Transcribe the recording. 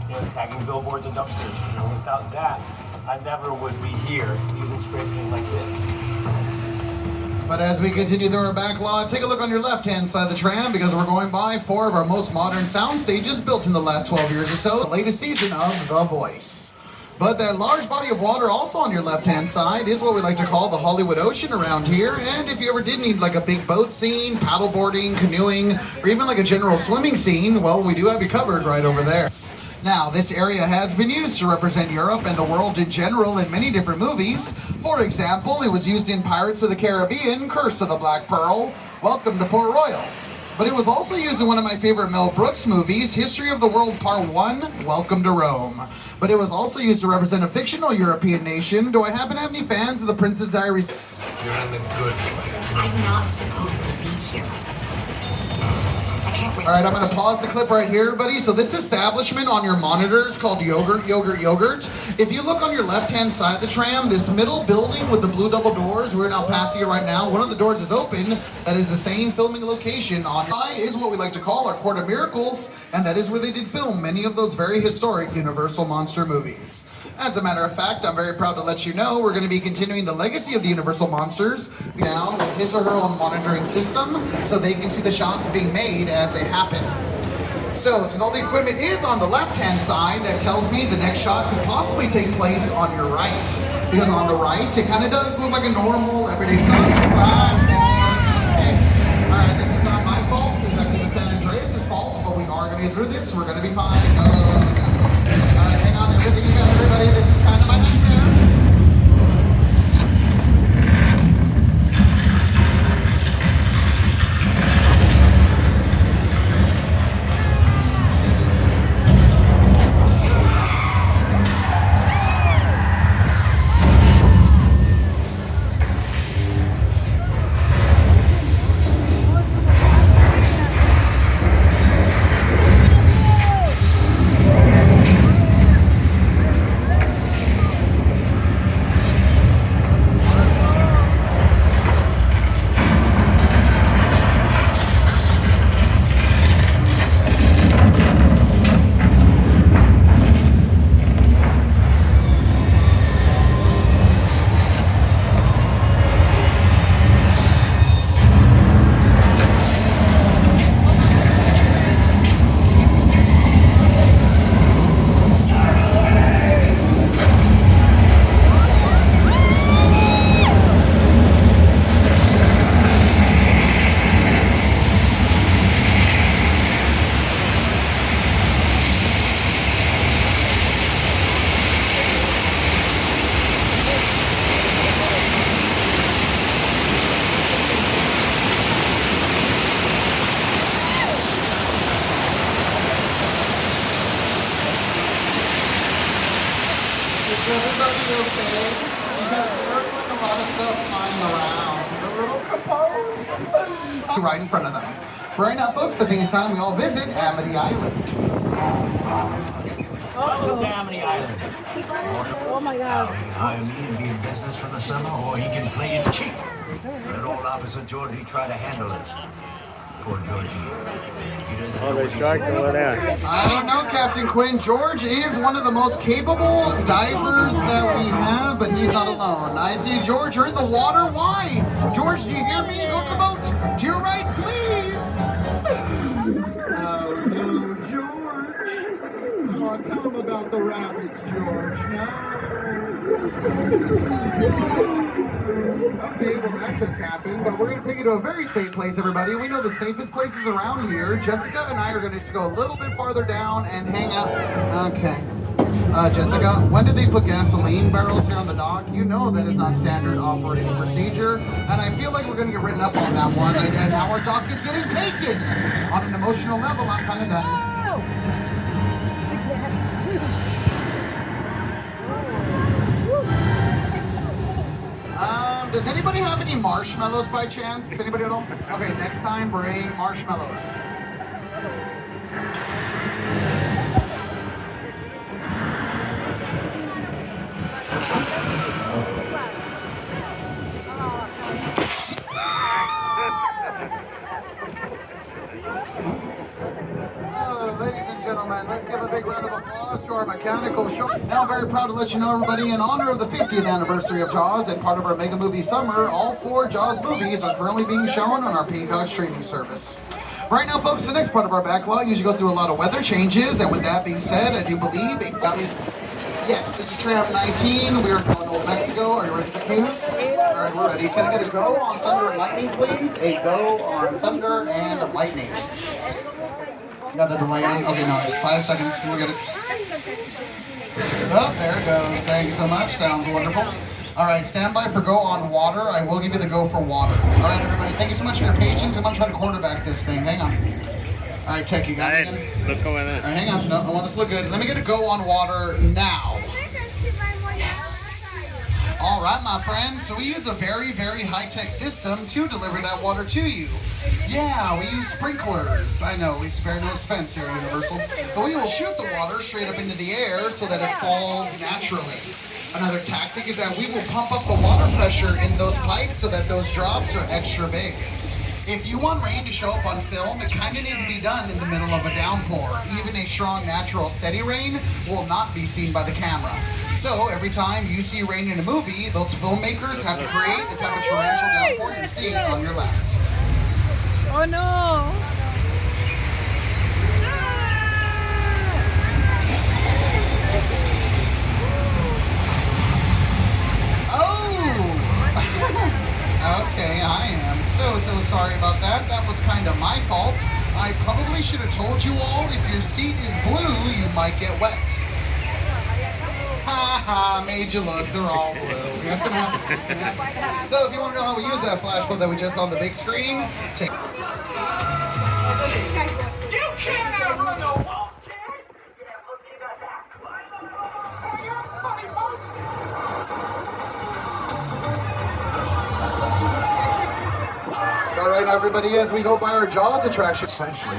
tagging billboards and dumpsters. Without that, I never would be here using spray paint like this. But as we continue through our back lot, take a look on your left-hand side of the tram because we're going by 4 of our most modern sound stages built in the last 12 years or so, the latest season of The Voice. But that large body of water also on your left-hand side is what we like to call the Hollywood Ocean around here. And if you ever did need like a big boat scene, paddleboarding, canoeing, or even like a general swimming scene, well, we do have you covered right over there. Now, this area has been used to represent Europe and the world in general in many different movies. For example, it was used in Pirates of the Caribbean, Curse of the Black Pearl, Welcome to Port Royal. But it was also used in one of my favorite Mel Brooks movies, History of the World Part 1, Welcome to Rome. But it was also used to represent a fictional European nation. Do I happen to have any fans of The Princess Diaries? You're in the good place. I'm not supposed to be here. All right, I'm going to pause the clip right here, everybody. So this establishment on your monitor is called Yogurt. If you look on your left-hand side of the tram, this middle building with the blue double doors, we're now passing it right now. One of the doors is open. That is the same filming location on is what we like to call our Court of Miracles, and that is where they did film many of those very historic Universal monster movies. As a matter of fact, I'm very proud to let you know we're going to be continuing the legacy of the Universal monsters now with his or her own monitoring system so they can see the shots being made as they happen. So, since all the equipment is on the left-hand side, that tells me the next shot could possibly take place on your right. Because on the right, it kind of does look like a normal, everyday stuff. Alright, this is not my fault. This is actually the San Andreas' fault, but we are going to get through this. We're going to be fine. Alright, hang on, everything you got, everybody. This is kind of my nightmare. Everybody okay? Because there's like a lot of stuff flying around. They're a little composed. Right in front of them. Right now, folks, I think it's time we all visit Amity Island. Welcome to Amity Island. Oh my God. He can hire me and be in business for the summer, or he can play it cheap. That old opposite Georgie tried to handle it. Poor Georgie. Oh, there's shark going out. I don't know, Captain Quinn. George is one of the most capable divers that we have, but he's not alone. I see George, you're in the water. Why? George, do you hear me? Go to the boat. To your right, please. Oh, no, George. Oh, tell him about the rabbits, George. No. Okay, well that just happened, but we're going to take you to a very safe place, everybody. We know the safest places around here. Jessica and I are going to just go a little bit farther down and hang out. Okay. Jessica, when did they put gasoline barrels here on the dock? You know that is not standard operating procedure, and I feel like we're going to get written up on that one, and now our dock is getting taken. On an emotional level, I'm kind of done. Does anybody have any marshmallows by chance? Anybody at all? Okay, next time bring marshmallows. Oh, ladies and gentlemen, let's give a big round of applause. Jaws to our mechanical show. Now, very proud to let you know, everybody, in honor of the 50th anniversary of Jaws and part of our Mega Movie Summer, all 4 Jaws movies are currently being shown on our Peacock streaming service. Right now, folks, the next part of our backlog usually goes through a lot of weather changes, and with that being said, I do believe yes, this is Tram 19. We are going to Old Mexico. Are you ready for cues? All right, we're ready. Can I get a go on Thunder and Lightning, please? A go on Thunder and Lightning. You got the delay on? Okay, no, it's 5 seconds. We'll get it. Oh, there it goes. Thank you so much. Sounds wonderful. All right, stand by for go on water. I will give you the go for water. All right, everybody, thank you so much for your patience. I'm going to try to quarterback this thing. Hang on. All right, Tech, you got it again? Look over there. All right, hang on. No, I want this to look good. Let me get a go on water now. Yes. All right, my friends. So we use a very, very high-tech system to deliver that water to you. Yeah, we use sprinklers. I know, we spare no expense here at Universal. But we will shoot the water straight up into the air so that it falls naturally. Another tactic is that we will pump up the water pressure in those pipes so that those drops are extra big. If you want rain to show up on film, it kind of needs to be done in the middle of a downpour. Even a strong, natural, steady rain will not be seen by the camera. So every time you see rain in a movie, those filmmakers have to create the type of torrential downpour you see on your left. Oh no! Okay, I am so sorry about that. That was kind of my fault. I probably should have told you all if your seat is blue, you might get wet. Ha ha, made you look, they're all blue. That's gonna happen. That's gonna happen. So if you want to know how we use that flash flood that we just saw on the big screen, take. You cannot run a walk. All right, everybody, as we go by our Jaws attraction. Essentially.